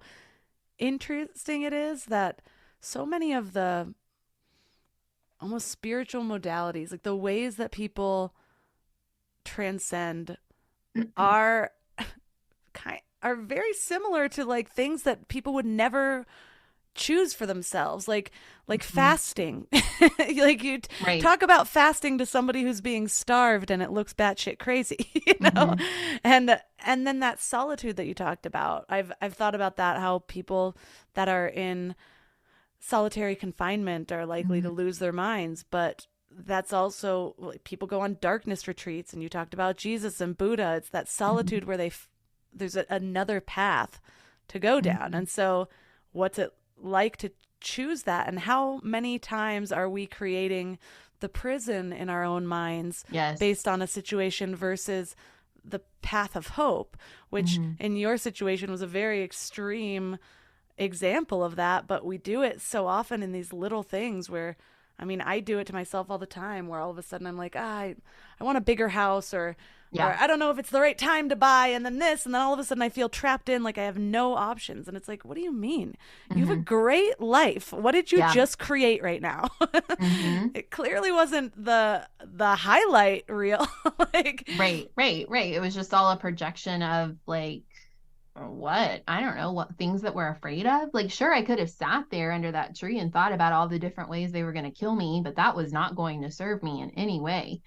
interesting it is that so many of the almost spiritual modalities, like the ways that people transcend are are very similar to like things that people would never choose for themselves, like Mhm. fasting. Like Right. talk about fasting to somebody who's being starved and it looks batshit crazy, you know. Hmm. And then that solitude that you talked about, I've thought about that, how people that are in solitary confinement are likely to Hmm. lose their minds, but that's also like, people go on darkness retreats, and you talked about Jesus and Buddha. It's that Hmm. solitude where there's another path to go down. Hmm. And so what's it like to choose that, and how many times are we creating the prison in our own minds Yes. based on a situation versus the path of hope, which Hmm. in your situation was a very extreme example of that, but we do it so often in these little things where, I mean, I do it to myself all the time where all of a sudden I'm like, I want a bigger house, or Yeah. I don't know if it's the right time to buy, and then this, and then all of a sudden I feel trapped in like I have no options. And it's like, what do you mean? You have a Hmm. great life. What did you Yeah. just create right now? Hmm. It clearly wasn't the highlight reel. Like, Right, right, right. It was just all a projection of like what? I don't know, what things that we're afraid of. Like, sure, I could have sat there under that tree and thought about all the different ways they were going to kill me, but that was not going to serve me in any way.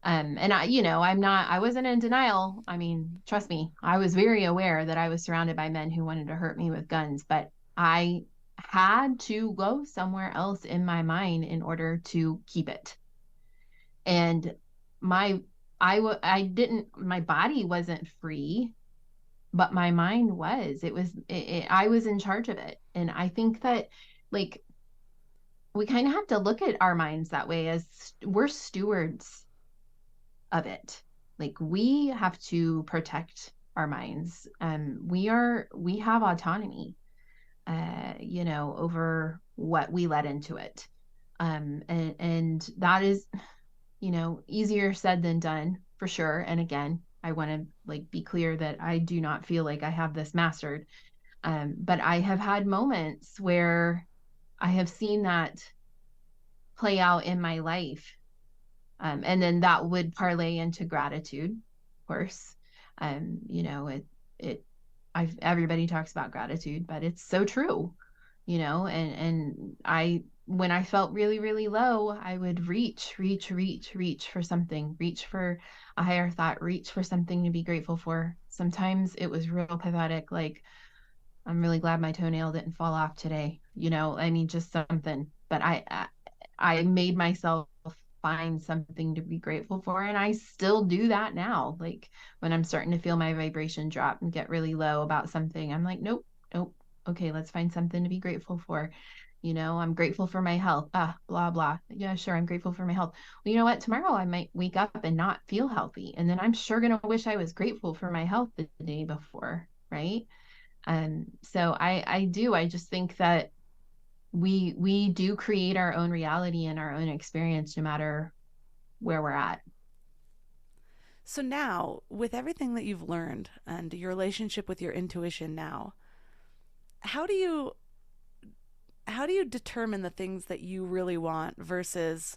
And I wasn't in denial. I mean, trust me, I was very aware that I was surrounded by men who wanted to hurt me with guns, but I had to go somewhere else in my mind in order to keep it. And my I didn't my body wasn't free, but my mind was. I was in charge of it. And I think that like we kind of have to look at our minds that way, as we're stewards of it. Like we have to protect our minds. We have autonomy, over what we let into it. And that is, easier said than done for sure. And again, I want to like be clear that I do not feel like I have this mastered. But I have had moments where I have seen that play out in my life. And then that would parlay into gratitude, of course. It, everybody talks about gratitude, but it's so true, and when I felt really, really low, I would reach for something, reach for a higher thought, reach for something to be grateful for. Sometimes it was real pathetic, like, I'm really glad my toenail didn't fall off today. I mean, just something. But I made myself find something to be grateful for, and I still do that now. Like when I'm starting to feel my vibration drop and get really low about something, I'm like, nope, nope. Okay, let's find something to be grateful for. I'm grateful for my health. Blah blah. Yeah, sure, I'm grateful for my health. Well, you know what? Tomorrow I might wake up and not feel healthy, and then I'm sure gonna wish I was grateful for my health the day before, right? So I just think that we do create our own reality and our own experience no matter where we're at. so now, with everything that you've learned and your relationship with your intuition now, how do you how do you determine the things that you really want versus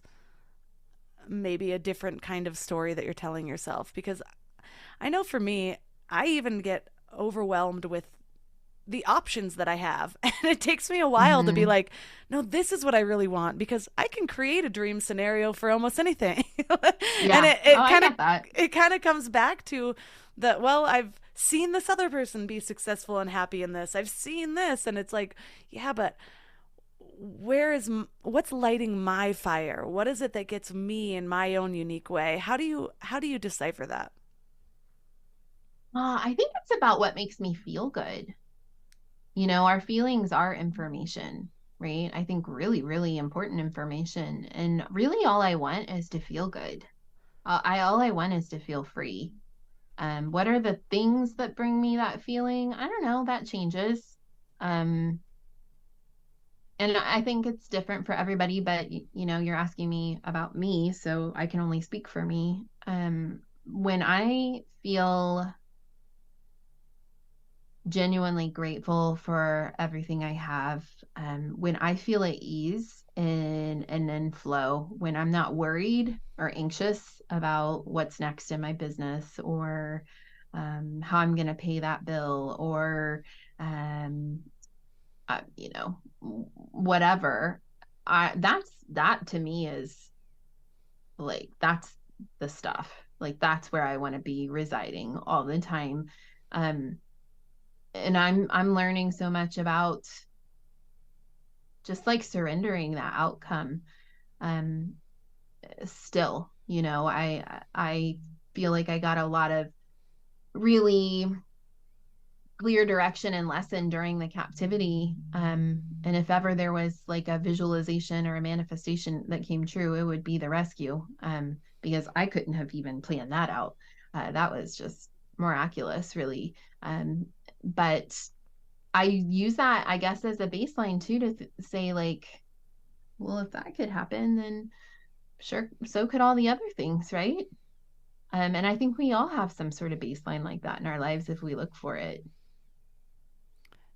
maybe a different kind of story that you're telling yourself? Because I know for me, I even get overwhelmed with the options that I have. And it takes me a while to be Hmm. like, no, this is what I really want, because I can create a dream scenario for almost anything. And Yeah. Oh, I get that. it kind of comes back to that, well, I've seen this other person be successful and happy in this. I've seen this, and it's like, yeah, but what's lighting my fire? What is it that gets me in my own unique way? How do you decipher that? I think it's about what makes me feel good. Our feelings are information, right? I think really, really important information. And really, all I want is to feel good. All I want is to feel free. What are the things that bring me that feeling? I don't know. That changes. Um, and I think it's different for everybody, but you're asking me about me, so I can only speak for me. when I feel genuinely grateful for everything I have, when I feel at ease and in flow, when I'm not worried or anxious about what's next in my business, or how I'm going to pay that bill, or um, whatever. That to me is like, that's the stuff. Like, that's where I want to be residing all the time. Um, and I'm learning so much about just like surrendering that outcome. Um, still, I feel like I got a lot of really clear direction and lesson during the captivity. And if ever there was like a visualization or a manifestation that came true, it would be the rescue. Because I couldn't have even planned that out. That was just miraculous, really. But I use that, I guess, as a baseline too, to say, like, well, if that could happen, then sure, so could all the other things, right? And I think we all have some sort of baseline like that in our lives if we look for it.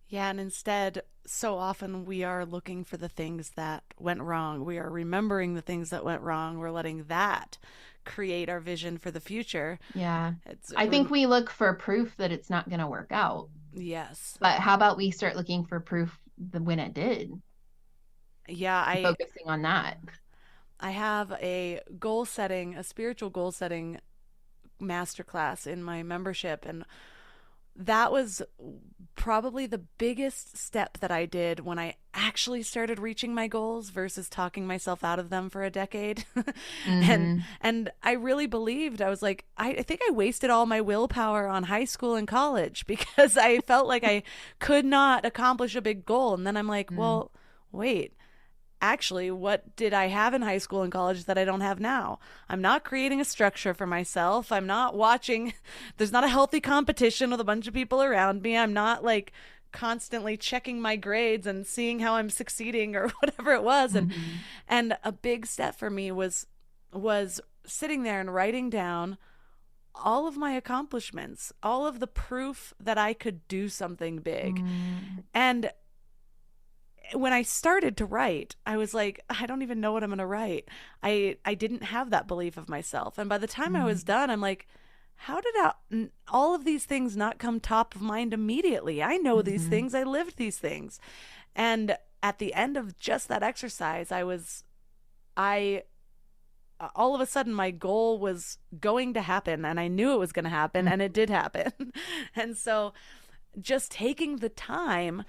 Yeah, and instead, so often we are looking for the things that went wrong. We are remembering the things that went wrong. We're letting that create our vision for the future. Yeah. It's I think we look for proof that it's not going to work out. yes. But how about we start looking for proof when it did, Yeah, focusing on that? I have a goal setting, a spiritual goal setting masterclass in my membership, and that was probably the biggest step that I did when I actually started reaching my goals versus talking myself out of them for a decade. and Mm-hmm. and I really believed, I was like, I think I wasted all my willpower on high school and college because I felt like I could not accomplish a big goal. And then I'm like, well, wait, actually, what did I have in high school and college that I don't have now? I'm not creating a structure for myself. I'm not watching, there's not a healthy competition with a bunch of people around me. I'm not like constantly checking my grades and seeing how I'm succeeding or whatever it was. Mm-hmm. And a big step for me was sitting there and writing down all of my accomplishments, all of the proof that I could do something big. Mm-hmm. And when I started to write, I was like, I don't even know what I'm going to write. I didn't have that belief of myself. And by the time I was done, I'm like, how did all of these things not come top of mind immediately? I know these Mm-hmm. things. I lived these things. And at the end of just that exercise, I all of a sudden my goal was going to happen, and I knew it was going to happen, and it did happen. And so just taking the time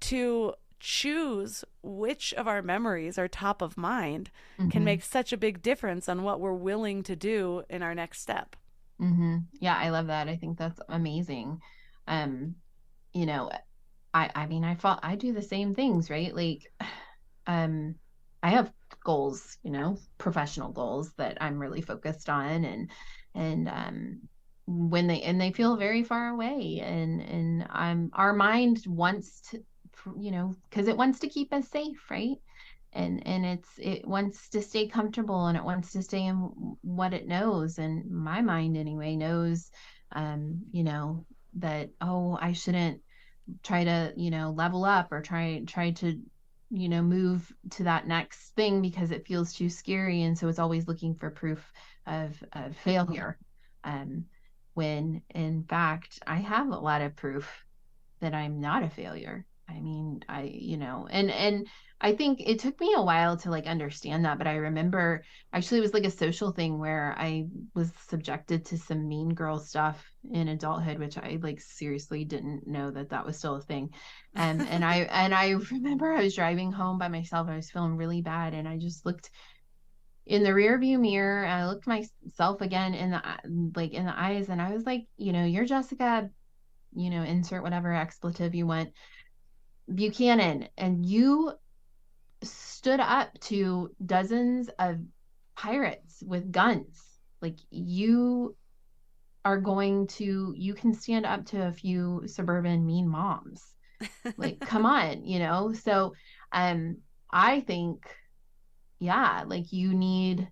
to choose which of our memories are top of mind can Mm-hmm. make such a big difference on what we're willing to do in our next step. Mm-hmm. Yeah, I love that. I think that's amazing. Um, you know, I mean, I do the same things, right? Like, um, I have goals, professional goals that I'm really focused on, and when they feel very far away, and our mind wants to, because it wants to keep us safe, right? And it wants to stay comfortable, and it wants to stay in what it knows, and my mind anyway knows, that, oh, I shouldn't try to, level up, or try to, move to that next thing because it feels too scary. And so it's always looking for proof of failure. Um, when in fact, I have a lot of proof that I'm not a failure. I mean, and I think it took me a while to like understand that, but I remember actually it was like a social thing where I was subjected to some mean girl stuff in adulthood, which I like seriously didn't know that that was still a thing. And I remember I was driving home by myself. I was feeling really bad, and I just looked in the rear view mirror, and I looked myself again in the eyes, and I was like, you're Jessica, insert whatever expletive you want, Buchanan, and you stood up to dozens of pirates with guns. Like, you can stand up to a few suburban mean moms. Like, come on, So, um, I think, yeah, like, you need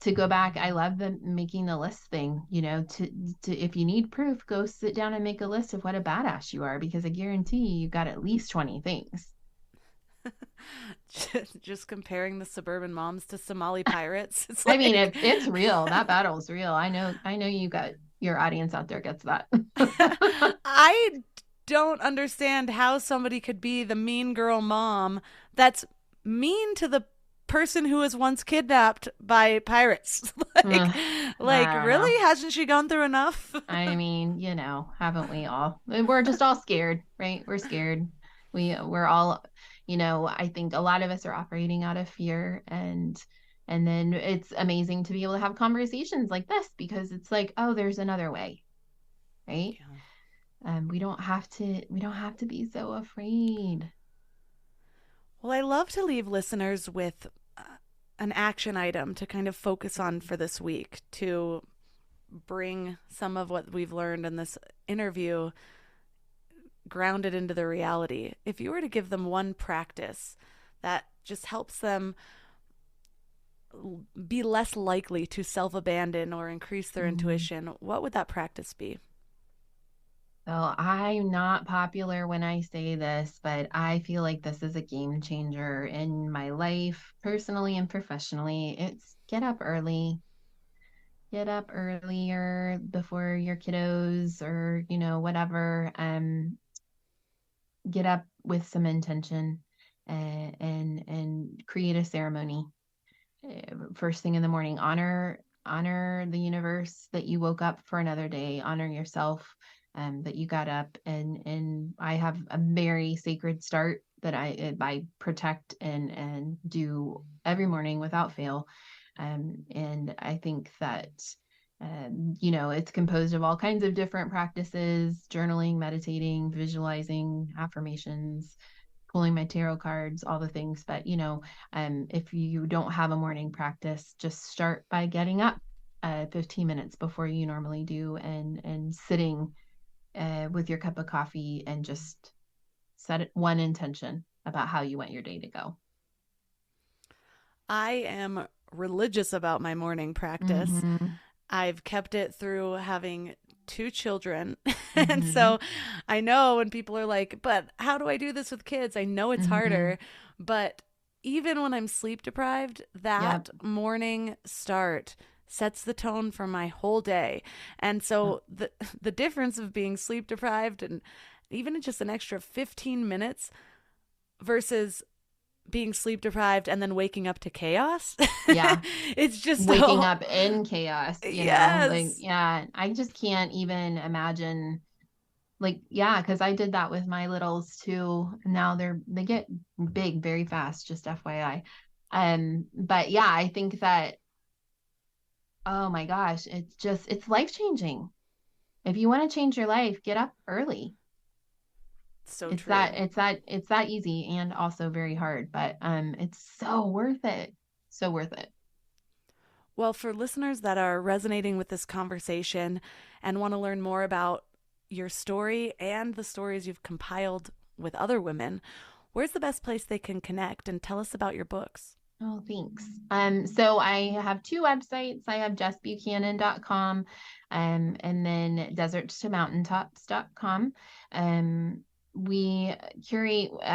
to go back, I love the making the list thing, to if you need proof, go sit down and make a list of what a badass you are, because I guarantee you got at least 20 things. Just comparing the suburban moms to Somali pirates. It's I mean, it's real. That battle's real. I know you got your audience out there gets that. I don't understand how somebody could be the mean girl mom that's mean to the person who was once kidnapped by pirates. Really? Know. Hasn't she gone through enough? I mean, haven't we all? We're just all scared, right? We're scared. We're all, I think a lot of us are operating out of fear, and then it's amazing to be able to have conversations like this, because it's like, oh, there's another way, right? Yeah. We don't have to be so afraid. Well, I love to leave listeners with an action item to kind of focus on for this week, to bring some of what we've learned in this interview grounded into the reality. If you were to give them one practice that just helps them be less likely to self-abandon or increase their intuition, what would that practice be? So I'm not popular when I say this, but I feel like this is a game changer in my life, personally and professionally. It's get up early. Get up earlier before your kiddos, or, whatever. Get up with some intention, and create a ceremony. First thing in the morning, honor the universe that you woke up for another day. Honor yourself, that you got up, and I have a very sacred start that I protect and do every morning without fail. And I think that it's composed of all kinds of different practices: journaling, meditating, visualizing, affirmations, pulling my tarot cards, all the things. But, if you don't have a morning practice, just start by getting up 15 minutes before you normally do, and sitting with your cup of coffee, and just set one intention about how you want your day to go. I am religious about my morning practice. Mm-hmm. I've kept it through having 2 children. And so I know when people are like, but how do I do this with kids? I know it's harder, but even when I'm sleep deprived, that morning start sets the tone for my whole day. And so the difference of being sleep deprived and even just an extra 15 minutes versus being sleep deprived and then waking up to chaos. Yeah. It's just waking up in chaos, yes. I just can't even imagine, because I did that with my littles too. Now they get big very fast, just FYI. But yeah, I think that, oh my gosh, it's life-changing. If you want to change your life, get up early. So it's true. It's that easy, and also very hard, but it's so worth it. So worth it. Well, for listeners that are resonating with this conversation and want to learn more about your story and the stories you've compiled with other women, where's the best place they can connect? And tell us about your books. Oh, thanks. So I have 2 websites. I have justbuchanan.com, and then desertstomountaintops.com. I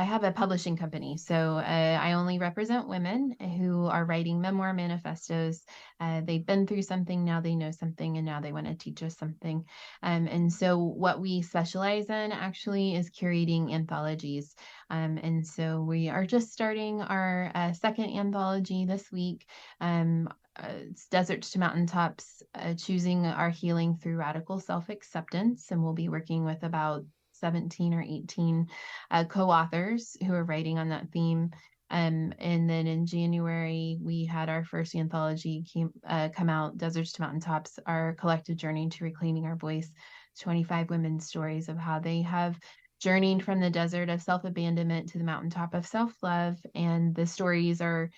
have a publishing company, so I only represent women who are writing memoir manifestos. They've been through something, now they know something, and now they want to teach us something. And so what we specialize in actually is curating anthologies. And so we are just starting our second anthology this week. It's Deserts to Mountaintops, choosing our healing through radical self-acceptance. And we'll be working with about 17 or 18 co-authors who are writing on that theme. And then in January, we had our first anthology come out, Deserts to Mountaintops, our collective journey to reclaiming our voice, 25 women's stories of how they have journeyed from the desert of self-abandonment to the mountaintop of self-love. And the stories are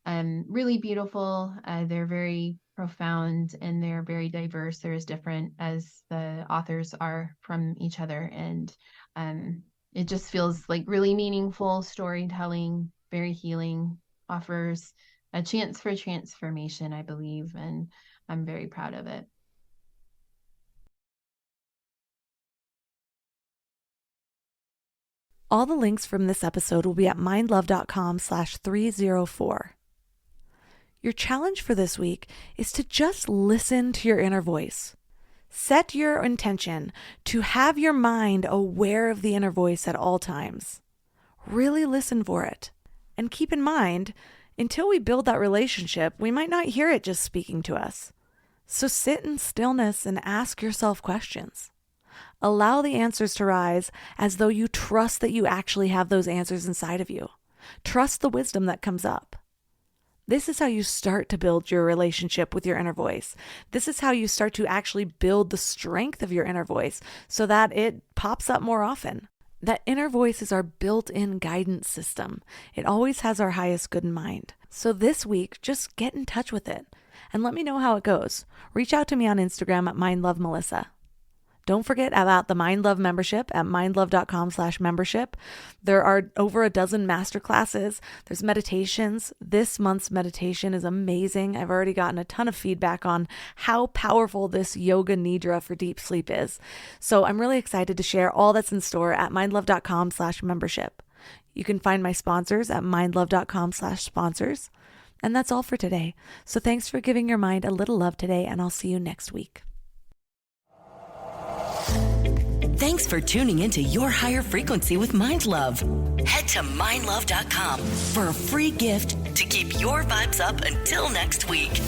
really beautiful. They're very profound, and they're very diverse. They're as different as the authors are from each other. And it just feels like really meaningful storytelling, very healing, offers a chance for transformation, I believe, and I'm very proud of it. All the links from this episode will be at mindlove.com/304. Your challenge for this week is to just listen to your inner voice. Set your intention to have your mind aware of the inner voice at all times. Really listen for it. And keep in mind, until we build that relationship, we might not hear it just speaking to us. So sit in stillness and ask yourself questions. Allow the answers to rise as though you trust that you actually have those answers inside of you. Trust the wisdom that comes up. This is how you start to build your relationship with your inner voice. This is how you start to actually build the strength of your inner voice so that it pops up more often. That inner voice is our built-in guidance system. It always has our highest good in mind. So this week, just get in touch with it and let me know how it goes. Reach out to me on Instagram at mindlovemelissa. Don't forget about the Mind Love membership at mindlove.com/membership. There are over a dozen masterclasses. There's meditations. This month's meditation is amazing. I've already gotten a ton of feedback on how powerful this yoga nidra for deep sleep is. So I'm really excited to share all that's in store at mindlove.com/membership. You can find my sponsors at mindlove.com/sponsors. And that's all for today. So thanks for giving your mind a little love today, and I'll see you next week. Thanks for tuning into Your Higher Frequency with Mind Love. Head to mindlove.com for a free gift to keep your vibes up until next week.